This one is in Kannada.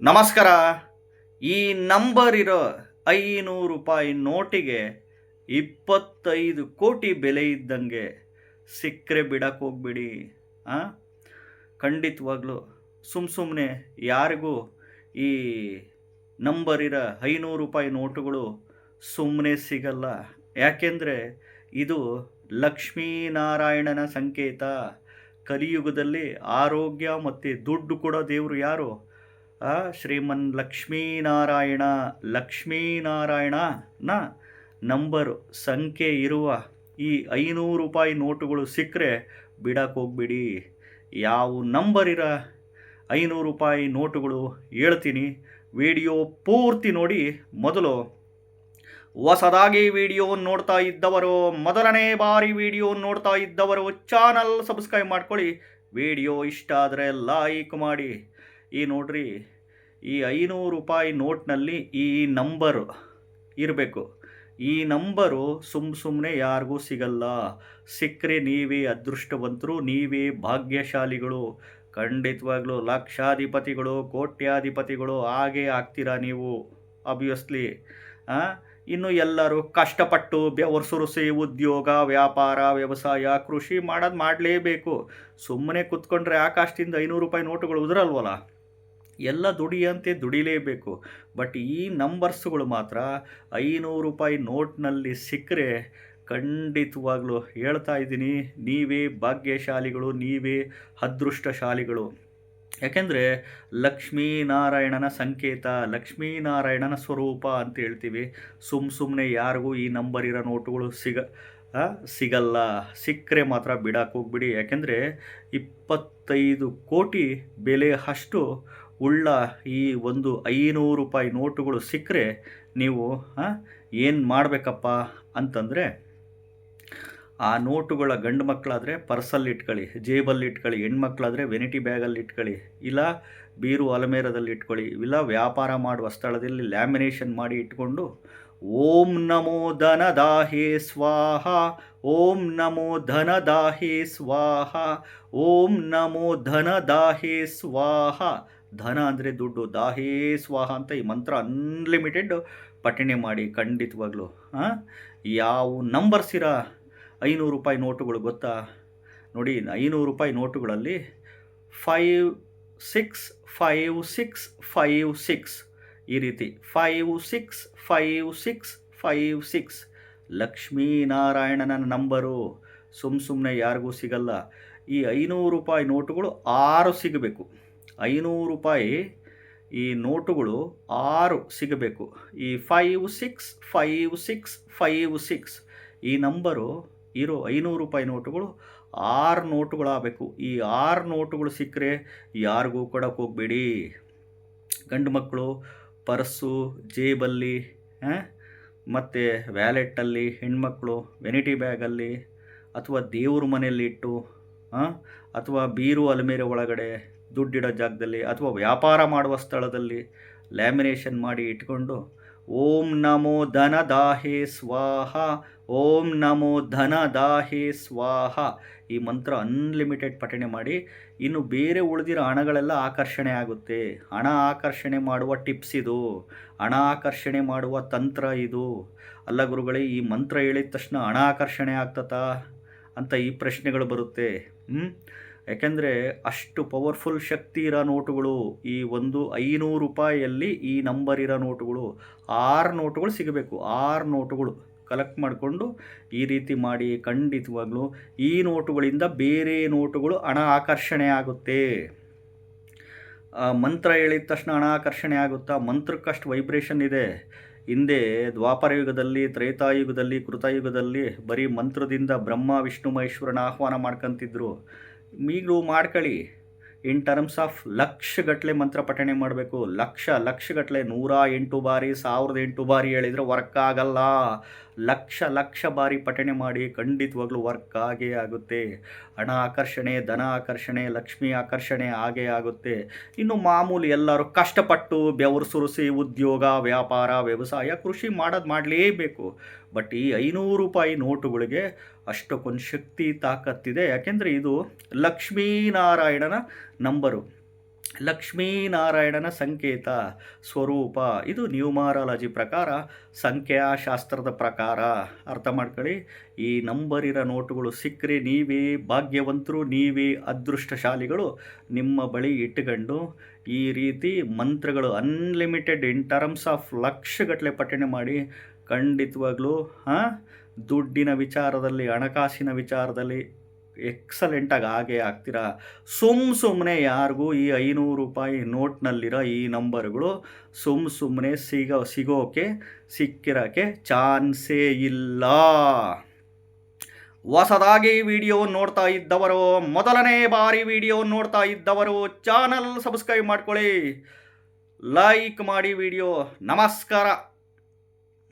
ನಮಸ್ಕಾರ. ಈ ನಂಬರ್ ಇರೋ 500 ರೂಪಾಯಿ ನೋಟಿಗೆ 25 ಕೋಟಿ ಬೆಲೆ ಇದ್ದಂಗೆ. ಸಿಕ್ಕರೆ ಬಿಡಕ್ಕೆ ಹೋಗ್ಬಿಡಿ. ಆ ಖಂಡಿತವಾಗ್ಲೂ ಸುಮ್ಮನೆ ಯಾರಿಗೂ ಈ ನಂಬರ್ ಇರೋ 500 ರೂಪಾಯಿ ನೋಟುಗಳು ಸುಮ್ಮನೆ ಸಿಗಲ್ಲ. ಯಾಕೆಂದರೆ ಇದು ಲಕ್ಷ್ಮೀನಾರಾಯಣನ ಸಂಕೇತ. ಕಲಿಯುಗದಲ್ಲಿ ಆರೋಗ್ಯ ಮತ್ತು ದುಡ್ಡು ಕೊಡೋ ದೇವರು ಯಾರು? ಶ್ರೀಮನ್ ಲಕ್ಷ್ಮೀನಾರಾಯಣ. ಲಕ್ಷ್ಮೀನಾರಾಯಣನ ನಂಬರು ಸಂಖ್ಯೆ ಇರುವ ಈ 500 ರೂಪಾಯಿ ನೋಟುಗಳು ಸಿಕ್ಕರೆ ಬಿಡಕ್ಕೆ ಹೋಗ್ಬಿಡಿ. ಯಾವ ನಂಬರ್ ಇರೋ 500 ರೂಪಾಯಿ ನೋಟುಗಳು ಹೇಳ್ತೀನಿ. ವಿಡಿಯೋ ಪೂರ್ತಿ ನೋಡಿ. ಮೊದಲು ಹೊಸದಾಗಿ ವಿಡಿಯೋ ನೋಡ್ತಾ ಇದ್ದವರು, ಮೊದಲನೇ ಬಾರಿ ವಿಡಿಯೋ ನೋಡ್ತಾ ಇದ್ದವರು ಚಾನಲ್ ಸಬ್ಸ್ಕ್ರೈಬ್ ಮಾಡ್ಕೊಳ್ಳಿ. ವಿಡಿಯೋ ಇಷ್ಟ ಆದರೆ ಲೈಕ್ ಮಾಡಿ. ಈ ನೋಡ್ರಿ, ಈ 500 ರೂಪಾಯಿ ನೋಟ್ನಲ್ಲಿ ಈ ನಂಬರು ಇರಬೇಕು. ಈ ನಂಬರು ಸುಮ್ಮನೆ ಯಾರಿಗೂ ಸಿಗಲ್ಲ. ಸಿಕ್ಕರೆ ನೀವೇ ಅದೃಷ್ಟವಂತರು, ನೀವೇ ಭಾಗ್ಯಶಾಲಿಗಳು. ಖಂಡಿತವಾಗ್ಲೂ ಲಕ್ಷಾಧಿಪತಿಗಳು, ಕೋಟ್ಯಾಧಿಪತಿಗಳು ಹಾಗೇ ಆಗ್ತೀರಾ ನೀವು ಆಬ್ವಿಯಸ್ಲಿ. ಇನ್ನು ಎಲ್ಲರೂ ಕಷ್ಟಪಟ್ಟು ಬೆವರ್ಸುರಿಸಿ ಉದ್ಯೋಗ, ವ್ಯಾಪಾರ, ವ್ಯವಸಾಯ, ಕೃಷಿ ಮಾಡಲೇಬೇಕು. ಸುಮ್ಮನೆ ಕೂತ್ಕೊಂಡ್ರೆ ಆಕಾಶದಿಂದ 500 ರೂಪಾಯಿ ನೋಟುಗಳು ಉದುರಲ್ವಲ್ಲ. ಎಲ್ಲ ದುಡಿಯಂತೆ ದುಡಿಲೇಬೇಕು. ಬಟ್ ಈ ನಂಬರ್ಸ್ಗಳು ಮಾತ್ರ 500 ರೂಪಾಯಿ ನೋಟ್ನಲ್ಲಿ ಸಿಕ್ಕರೆ ಖಂಡಿತವಾಗ್ಲೂ ಹೇಳ್ತಾ ಇದ್ದೀನಿ, ನೀವೇ ಭಾಗ್ಯಶಾಲಿಗಳು, ನೀವೇ ಅದೃಷ್ಟಶಾಲಿಗಳು. ಯಾಕೆಂದರೆ ಲಕ್ಷ್ಮೀನಾರಾಯಣನ ಸಂಕೇತ, ಲಕ್ಷ್ಮೀನಾರಾಯಣನ ಸ್ವರೂಪ ಅಂತ ಹೇಳ್ತೀವಿ. ಸುಮ್ಮನೆ ಯಾರಿಗೂ ಈ ನಂಬರ್ ಇರೋ ನೋಟುಗಳು ಸಿಗಲ್ಲ. ಸಿಕ್ಕರೆ ಮಾತ್ರ ಬಿಡಕ್ಕೆ ಹೋಗ್ಬಿಡಿ. ಯಾಕೆಂದರೆ 25 ಕೋಟಿ ಬೆಲೆ ಅಷ್ಟು ಉಳ್ಳ ಈ ಒಂದು 500 ರೂಪಾಯಿ ನೋಟುಗಳು ಸಿಕ್ಕರೆ ನೀವು ಏನು ಮಾಡಬೇಕಪ್ಪ ಅಂತಂದರೆ, ಆ ನೋಟುಗಳ ಗಂಡು ಮಕ್ಕಳಾದರೆ ಪರ್ಸಲ್ಲಿ ಇಟ್ಕೊಳ್ಳಿ, ಜೇಬಲ್ಲಿ ಇಟ್ಕೊಳ್ಳಿ. ಹೆಣ್ಮಕ್ಳಾದರೆ ವೆನಿಟಿ ಬ್ಯಾಗಲ್ಲಿ ಇಟ್ಕೊಳ್ಳಿ, ಇಲ್ಲ ಬೀರು ಅಲಮೇರದಲ್ಲಿ ಇಟ್ಕೊಳ್ಳಿ, ಇಲ್ಲ ವ್ಯಾಪಾರ ಮಾಡುವ ಸ್ಥಳದಲ್ಲಿ ಲ್ಯಾಮಿನೇಷನ್ ಮಾಡಿ ಇಟ್ಕೊಂಡು ಓಂ ನಮೋ ಧನದಾಹೇ ಸ್ವಾಹ, ಓಂ ನಮೋ ಧನದಾಹೇ ಸ್ವಾಹ, ಓಂ ನಮೋ ಧನದಾಹೇ ಸ್ವಾಹ. ಧನ ಅಂದರೆ ದುಡ್ಡು, ದಾಹೇ ಸ್ವಾಹ ಅಂತ ಈ ಮಂತ್ರ ಅನ್ಲಿಮಿಟೆಡ್ ಪಠಣೆ ಮಾಡಿ. ಖಂಡಿತವಾಗ್ಲೂ ಯಾವ ನಂಬರ್ಸ್ ಇರೋ 500 ರೂಪಾಯಿ ನೋಟುಗಳು ಗೊತ್ತಾ? ನೋಡಿ, 500 ರೂಪಾಯಿ ನೋಟುಗಳಲ್ಲಿ 5 6 5 6 5 6 ಈ ರೀತಿ 5 6 5 6 5 6 ಲಕ್ಷ್ಮೀನಾರಾಯಣನ ನಂಬರು. ಸುಮ್ಮನೆ ಯಾರಿಗೂ ಸಿಗಲ್ಲ. ಈ 500 ರೂಪಾಯಿ ನೋಟುಗಳು 6 ಸಿಗಬೇಕು. 500 ರೂಪಾಯಿ ಈ ನೋಟುಗಳು 6 ಸಿಗಬೇಕು. ಈ 5 6 5 6 5 6 ಈ ನಂಬರು ಇರೋ 500 ರೂಪಾಯಿ ನೋಟುಗಳು 6 ನೋಟುಗಳಾಗಬೇಕು. ಈ 6 ನೋಟುಗಳು ಸಿಕ್ಕರೆ ಯಾರಿಗೂ ಕೊಡೋಕೆ ಹೋಗಬೇಡಿ. ಗಂಡು ಮಕ್ಕಳು ಪರ್ಸು, ಜೇಬಲ್ಲಿ ಮತ್ತು ವ್ಯಾಲೆಟ್ಟಲ್ಲಿ, ಹೆಣ್ಮಕ್ಳು ವೆನಿಟಿ ಬ್ಯಾಗಲ್ಲಿ, ಅಥವಾ ದೇವ್ರ ಮನೆಯಲ್ಲಿ ಇಟ್ಟು, ಅಥವಾ ಬೀರು ಅಲಮೇರೆ ಒಳಗಡೆ ದುಡ್ಡಿಡೋ ಜಾಗದಲ್ಲಿ, ಅಥವಾ ವ್ಯಾಪಾರ ಮಾಡುವ ಸ್ಥಳದಲ್ಲಿ ಲ್ಯಾಮಿನೇಷನ್ ಮಾಡಿ ಇಟ್ಕೊಂಡು ಓಂ ನಮೋ ಧನದಾಹೇ ಸ್ವಾಹ, ಓಂ ನಮೋ ಧನದಾಹೇ ಸ್ವಾಹ ಈ ಮಂತ್ರ ಅನ್ಲಿಮಿಟೆಡ್ ಪಠಣೆ ಮಾಡಿ. ಇನ್ನು ಬೇರೆ ಉಳಿದಿರೋ ಹಣಗಳೆಲ್ಲ ಆಕರ್ಷಣೆ ಆಗುತ್ತೆ. ಹಣ ಆಕರ್ಷಣೆ ಮಾಡುವ ಟಿಪ್ಸ್ ಇದು, ಹಣ ಆಕರ್ಷಣೆ ಮಾಡುವ ತಂತ್ರ ಇದು. ಅಲ್ಲ ಗುರುಗಳೇ, ಈ ಮಂತ್ರ ಹೇಳಿದ ತಕ್ಷಣ ಹಣ ಆಕರ್ಷಣೆ ಆಗ್ತತಾ ಅಂತ ಈ ಪ್ರಶ್ನೆಗಳು ಬರುತ್ತೆ. ಯಾಕೆಂದರೆ ಅಷ್ಟು ಪವರ್ಫುಲ್ ಶಕ್ತಿ ಇರೋ ನೋಟುಗಳು. ಈ ಒಂದು 500 ರೂಪಾಯಿಯಲ್ಲಿ ಈ ನಂಬರ್ ಇರೋ ನೋಟುಗಳು 6 ನೋಟುಗಳು ಸಿಗಬೇಕು. 6 ನೋಟುಗಳು ಕಲೆಕ್ಟ್ ಮಾಡಿಕೊಂಡು ಈ ರೀತಿ ಮಾಡಿ. ಖಂಡಿತವಾಗ್ಲೂ ಈ ನೋಟುಗಳಿಂದ ಬೇರೆ ನೋಟುಗಳು ಹಣ ಆಕರ್ಷಣೆ ಆಗುತ್ತೆ. ಮಂತ್ರ ಹೇಳಿದ ತಕ್ಷಣ ಹಣ ಆಕರ್ಷಣೆ ಆಗುತ್ತಾ? ಮಂತ್ರಕ್ಕಷ್ಟು ವೈಬ್ರೇಷನ್ ಇದೆ. ಹಿಂದೆ ದ್ವಾಪರ ಯುಗದಲ್ಲಿ, ತ್ರೇತಾಯುಗದಲ್ಲಿ, ಕೃತಯುಗದಲ್ಲಿ ಬರೀ ಮಂತ್ರದಿಂದ ಬ್ರಹ್ಮ ವಿಷ್ಣು ಮಹೇಶ್ವರನ ಆಹ್ವಾನ ಮಾಡ್ಕೊತಿದ್ರು. ಈಗಲೂ ಮಾಡ್ಕೊಳ್ಳಿ. ಇನ್ ಟರ್ಮ್ಸ್ ಆಫ್ ಲಕ್ಷಗಟ್ಟಲೆ ಮಂತ್ರ ಪಠಣೆ ಮಾಡಬೇಕು. ಲಕ್ಷಗಟ್ಟಲೆ 108 ಬಾರಿ, 1008 ಬಾರಿ ಹೇಳಿದರೆ ವರ್ಕ್ ಆಗಲ್ಲ. ಲಕ್ಷ ಬಾರಿ ಪಠಣೆ ಮಾಡಿ. ಖಂಡಿತವಾಗ್ಲೂ ವರ್ಕ್ ಆಗೇ ಆಗುತ್ತೆ. ಹಣ ಆಕರ್ಷಣೆ, ಧನ ಆಕರ್ಷಣೆ, ಲಕ್ಷ್ಮಿ ಆಕರ್ಷಣೆ ಆಗೇ ಆಗುತ್ತೆ. ಇನ್ನು ಮಾಮೂಲಿ ಎಲ್ಲರೂ ಕಷ್ಟಪಟ್ಟು ಬೆವರು ಸುರಿಸಿ ಉದ್ಯೋಗ, ವ್ಯಾಪಾರ, ವ್ಯವಸಾಯ, ಕೃಷಿ ಮಾಡಲೇಬೇಕು. ಬಟ್ ಈ 500 ರೂಪಾಯಿ ನೋಟುಗಳಿಗೆ ಅಷ್ಟಕ್ಕೊಂದು ಶಕ್ತಿ ತಾಕತ್ತಿದೆ. ಯಾಕೆಂದರೆ ಇದು ಲಕ್ಷ್ಮೀನಾರಾಯಣನ ನಂಬರು. ಲಕ್ಷ್ಮೀನಾರಾಯಣನ ಸಂಕೇತ ಸ್ವರೂಪ. ಇದು ನ್ಯೂಮಾರಾಲಜಿ ಪ್ರಕಾರ, ಸಂಖ್ಯಾಶಾಸ್ತ್ರದ ಪ್ರಕಾರ. ಅರ್ಥ ಮಾಡ್ಕೊಳ್ಳಿ. ಈ ನಂಬರಿರೋ ನೋಟುಗಳು ಸಿಕ್ಕರೆ ನೀವೇ ಭಾಗ್ಯವಂತರು, ನೀವೇ ಅದೃಷ್ಟಶಾಲಿಗಳು. ನಿಮ್ಮ ಬಳಿ ಇಟ್ಟುಕೊಂಡು ಈ ರೀತಿ ಮಂತ್ರಗಳು ಅನ್ಲಿಮಿಟೆಡ್ ಇನ್ ಟರ್ಮ್ಸ್ ಆಫ್ ಲಕ್ಷಗಟ್ಟಲೆ ಪಠಣೆ ಮಾಡಿ ಖಂಡಿತವಾಗ್ಲೂ ದುಡ್ಡಿನ ವಿಚಾರದಲ್ಲಿ, ಹಣಕಾಸಿನ ವಿಚಾರದಲ್ಲಿ ಎಕ್ಸಲೆಂಟಾಗಿ ಹಾಗೆ ಆಗ್ತೀರಾ. ಸುಮ್ಮನೆ ಯಾರಿಗೂ ಈ 500 ರೂಪಾಯಿ ನೋಟ್ನಲ್ಲಿರೋ ಈ ನಂಬರ್ಗಳು ಸುಮ್ಮನೆ ಸಿಕ್ಕಿರೋಕ್ಕೆ ಚಾನ್ಸೇ ಇಲ್ಲ. ಹೊಸದಾಗಿ ವಿಡಿಯೋ ನೋಡ್ತಾ ಇದ್ದವರು, ಮೊದಲನೇ ಬಾರಿ ವಿಡಿಯೋ ನೋಡ್ತಾ ಇದ್ದವರು ಚಾನಲ್ ಸಬ್ಸ್ಕ್ರೈಬ್ ಮಾಡ್ಕೊಳ್ಳಿ, ಲೈಕ್ ಮಾಡಿ ವಿಡಿಯೋ. ನಮಸ್ಕಾರ.